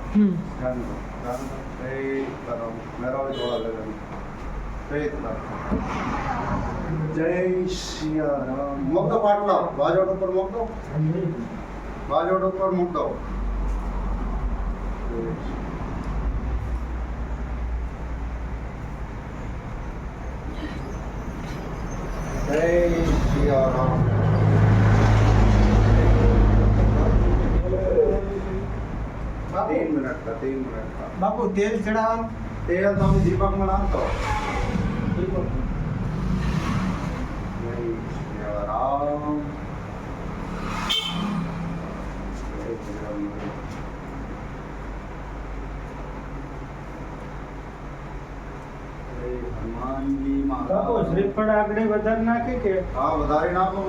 ध्यान दो जय करो मेरा भी थोड़ा लगन जय सिया राम मुक्त पाटला बाजोड़ ऊपर मुक्त बाजोड़ ऊपर मुक्त जय सिया राम तीन मिनट का बापू तेल चढ़ावा तेल तो हम दीपक में नाखो जय सिया राम जय हनुमान जी बापू महाराज श्रीफળ આગળ વધારે નાખે કે हाँ વધારે नाखो